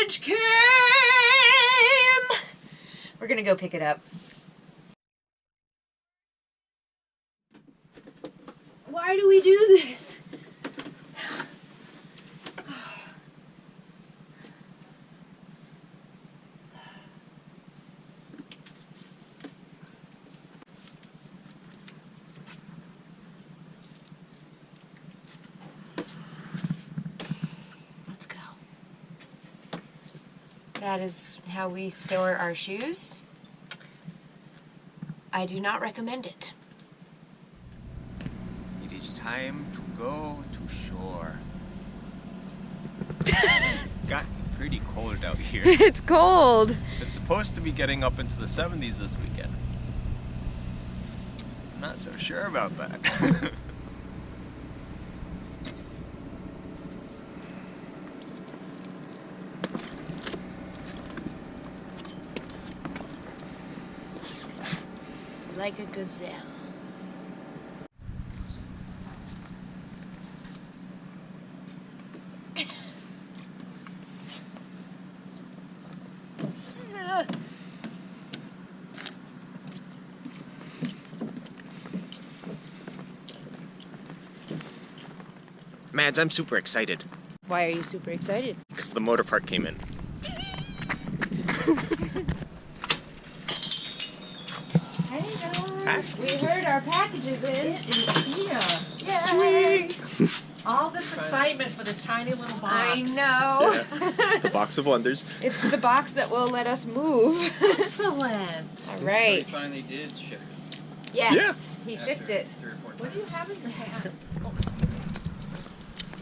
package came! We're gonna go pick it up. Why do we do this? Let's go. That is how we store our shoes. I do not recommend it. It is time to go to shore. Got pretty cold out here. It's cold. It's supposed to be getting up into the 70s this weekend. Not so sure about that. Like a gazelle. Mads, I'm super excited. Why are you super excited? Because the motor part came in. Hey guys, Hi. we heard our packages in. It is here. Yay! All this excitement for this tiny little box. I know. Yeah. The box of wonders. It's the box that will let us move. Excellent. All right. He finally did ship it. Yes, Yeah. he shipped it. 3 or 4 What do you have in the hat?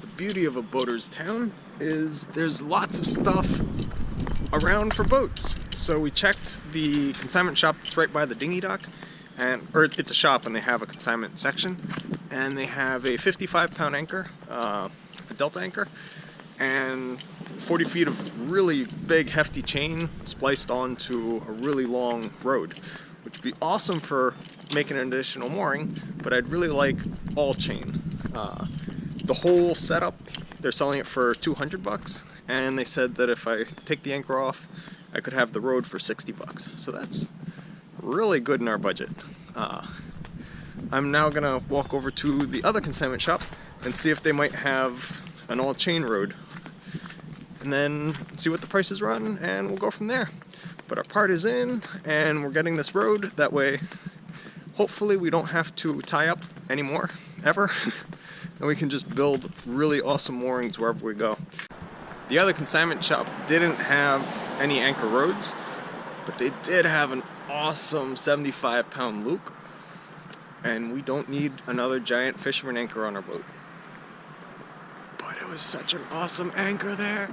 The beauty of a boater's town is there's lots of stuff around for boats. So we checked the consignment shop that's right by the dinghy dock, or it's a shop and they have a consignment section, and they have a 55-pound anchor, a Delta anchor, and 40 feet of really big hefty chain spliced onto a really long road, which would be awesome for making an additional mooring, but I'd really like all chain. The whole setup, they're selling it for $200, and they said that if I take the anchor off, I could have the road for $60. So that's really good in our budget. I'm now gonna walk over to the other consignment shop and see if they might have an all chain road, and then see what the prices run, and we'll go from there. But our part is in, and we're getting this road. That way, hopefully we don't have to tie up anymore, ever. And we can just build really awesome moorings wherever we go. The other consignment shop didn't have any anchor roads, but they did have an awesome 75-pound luke, and we don't need another giant fisherman anchor on our boat. But it was such an awesome anchor there.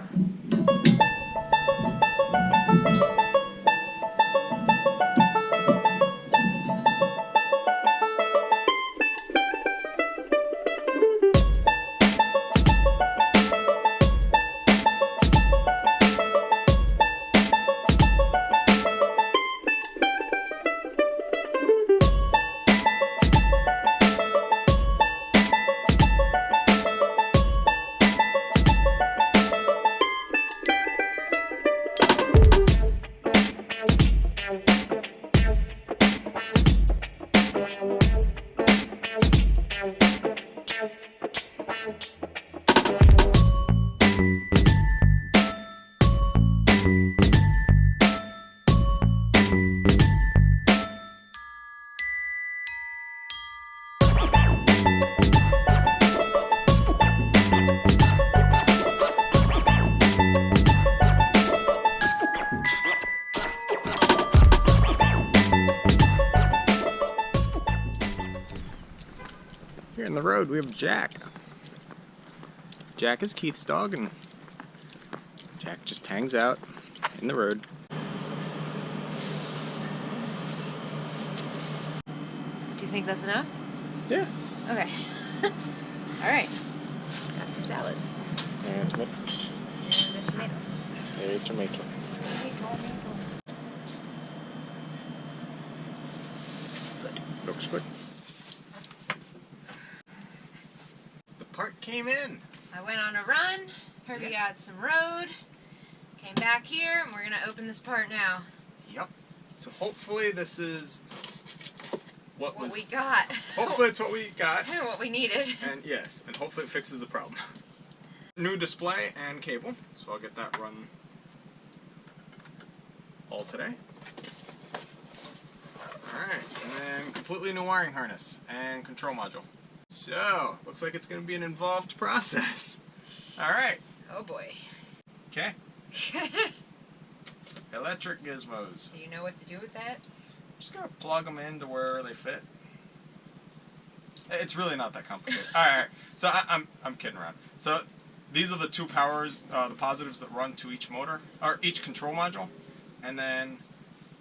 Here in the road we have Jack. Jack is Keith's dog, and Jack just hangs out in the road. Do you think that's enough? Yeah. Okay. All right. Got some salad. And tomato. And a tomato. Hey, tomato. Good. Looks good. The part came in. I went on a run. Herby got some road. Came back here and we're gonna open this part now. Yep. So hopefully this is what we got. Hopefully it's what we got. What we needed. And yes, and hopefully it fixes the problem. New display and cable, so I'll get that run all today. Alright, and then completely new wiring harness and control module. So, looks like it's going to be an involved process. Alright. Oh boy. Okay. Electric gizmos. Do you know what to do with that? Just gotta plug them into where they fit. It's really not that complicated. Alright, so I'm kidding around. So these are the two powers, the positives that run to each motor, or each control module, and then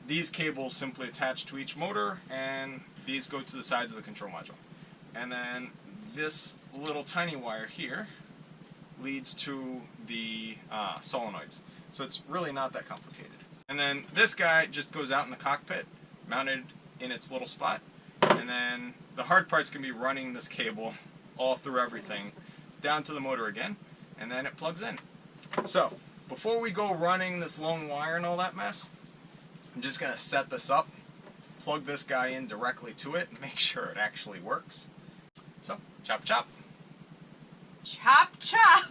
these cables simply attach to each motor, and these go to the sides of the control module. And then this little tiny wire here leads to the solenoids. So it's really not that complicated. And then this guy just goes out in the cockpit, mounted in its little spot, and then the hard part's going to be running this cable all through everything down to the motor again, and then it plugs in. So before we go running this long wire and all that mess, I'm just going to set this up, plug this guy in directly to it, and make sure it actually works. So, chop chop. Chop chop!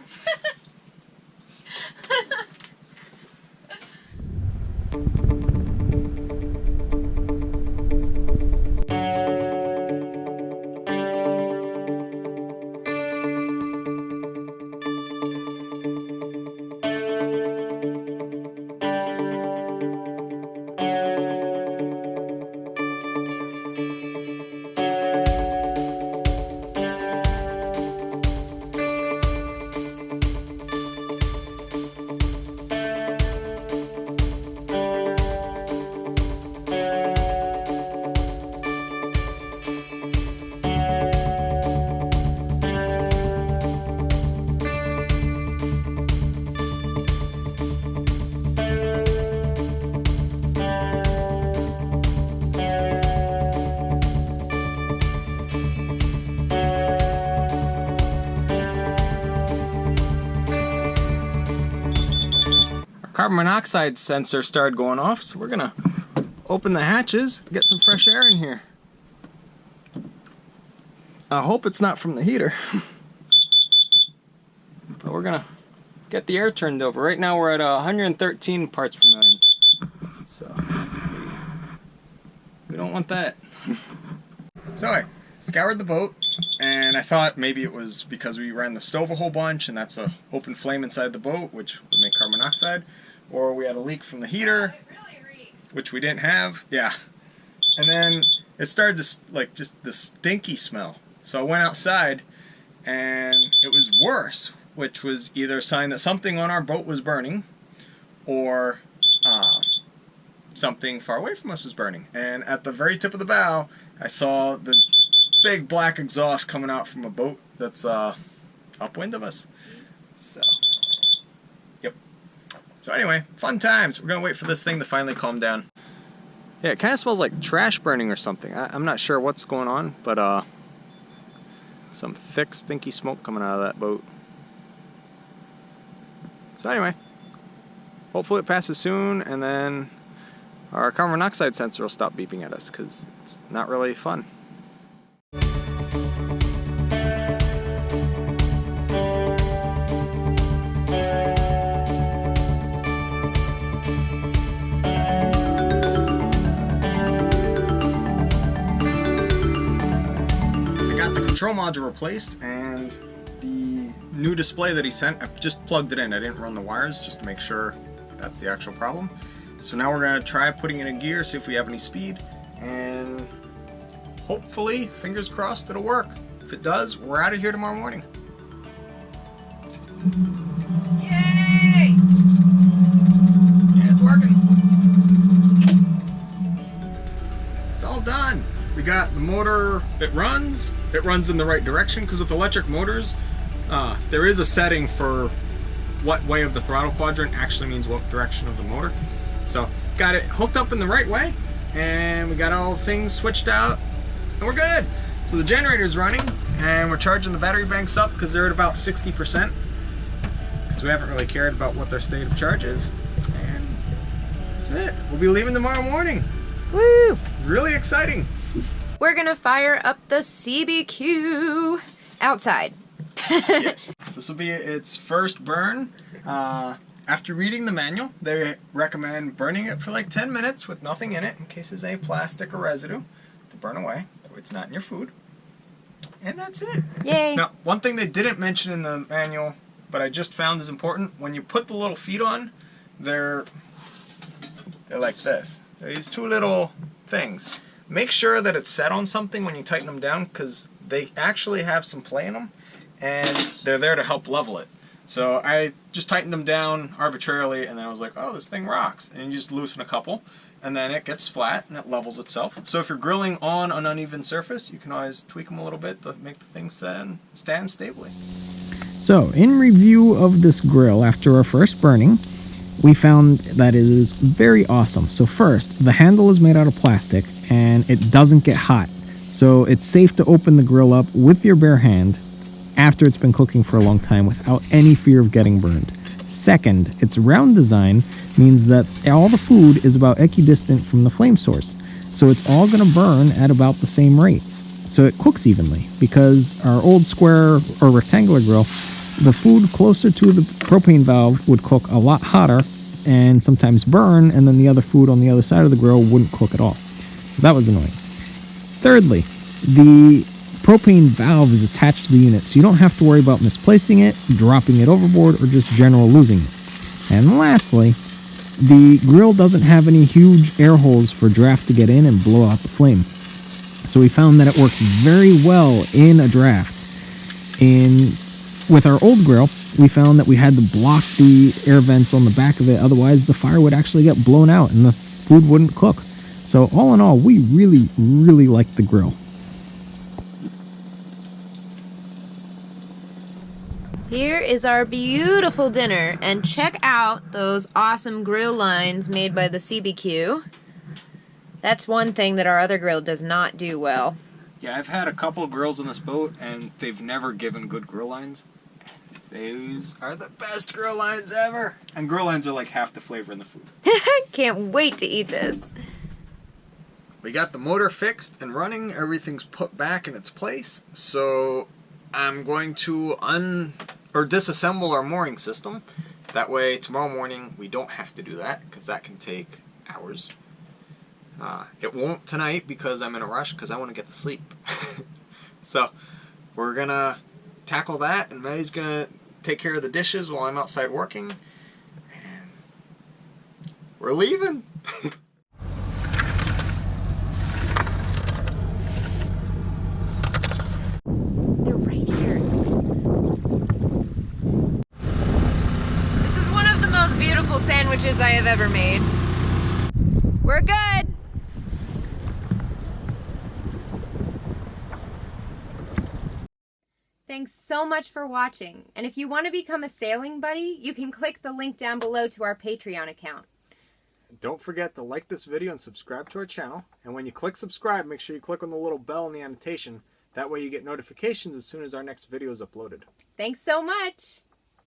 Carbon monoxide sensor started going off, so we're gonna open the hatches, get some fresh air in here. I hope it's not from the heater. But we're gonna get the air turned over. Right now we're at 113 parts per million. So we don't want that. So I scoured the boat, and I thought maybe it was because we ran the stove a whole bunch and that's an open flame inside the boat, which would make carbon monoxide, or we had a leak from the heater, which we didn't have. Yeah. And then it started to, like, just the stinky smell. So I went outside, and it was worse, which was either a sign that something on our boat was burning, or something far away from us was burning. And at the very tip of the bow, I saw the big black exhaust coming out from a boat that's upwind of us. So, yep. So anyway, fun times. We're gonna wait for this thing to finally calm down. Yeah, it kind of smells like trash burning or something. I'm not sure what's going on, but some thick, stinky smoke coming out of that boat. So anyway, hopefully it passes soon, and then our carbon monoxide sensor will stop beeping at us, because it's not really fun. Control module replaced, and the new display that he sent, I just plugged it in. I didn't run the wires just to make sure that's the actual problem. So now we're going to try putting it in gear, see if we have any speed, and hopefully, fingers crossed, it'll work. If it does, we're out of here tomorrow morning. Yay! Yeah, it's working. It's all done. We got the motor, it runs in the right direction, because with electric motors, there is a setting for what way of the throttle quadrant actually means what direction of the motor. So, got it hooked up in the right way, and we got all the things switched out, and we're good. So the generator's running, and we're charging the battery banks up because they're at about 60%. so we haven't really cared about what their state of charge is. And that's it. We'll be leaving tomorrow morning. Woo! Really exciting. We're gonna fire up the CBQ outside. Yes. So this will be its first burn. After reading the manual, they recommend burning it for like 10 minutes with nothing in it in case there's any plastic or residue to burn away, so it's not in your food. And that's it. Yay! Now, one thing they didn't mention in the manual, but I just found is important, when you put the little feet on, they're like this. They're these two little things. Make sure that it's set on something when you tighten them down, because they actually have some play in them, and they're there to help level it. So I just tightened them down arbitrarily, and then I was like, oh, this thing rocks. And you just loosen a couple, and then it gets flat and it levels itself. So if you're grilling on an uneven surface, you can always tweak them a little bit to make the thing stand stably. So, in review of this grill after our first burning, we found that it is very awesome. So first, the handle is made out of plastic and it doesn't get hot. So it's safe to open the grill up with your bare hand after it's been cooking for a long time without any fear of getting burned. Second, its round design means that all the food is about equidistant from the flame source. So it's all going to burn at about the same rate. So it cooks evenly, because our old square or rectangular grill, the food closer to the propane valve would cook a lot hotter and sometimes burn, and then the other food on the other side of the grill wouldn't cook at all. So that was annoying. Thirdly, the propane valve is attached to the unit, so you don't have to worry about misplacing it, dropping it overboard, or just general losing it. And lastly, the grill doesn't have any huge air holes for draft to get in and blow out the flame. So we found that it works very well in a draft. With our old grill, we found that we had to block the air vents on the back of it, otherwise the fire would actually get blown out and the food wouldn't cook. So all in all, we really, really liked the grill. Here is our beautiful dinner, and check out those awesome grill lines made by the CBQ. That's one thing that our other grill does not do well. Yeah, I've had a couple of grills on this boat, and they've never given good grill lines. Those are the best grill lines ever! And grill lines are like half the flavor in the food. Can't wait to eat this. We got the motor fixed and running, everything's put back in its place, so I'm going to disassemble our mooring system. That way tomorrow morning we don't have to do that, because that can take hours. It won't tonight because I'm in a rush because I want to get to sleep. So we're gonna tackle that, and Maddie's gonna take care of the dishes while I'm outside working, and we're leaving. They're right here. This is one of the most beautiful sandwiches I have ever made. We're good. Thanks so much for watching, and if you want to become a sailing buddy, you can click the link down below to our Patreon account. Don't forget to like this video and subscribe to our channel, and when you click subscribe, make sure you click on the little bell in the annotation. That way you get notifications as soon as our next video is uploaded. Thanks so much!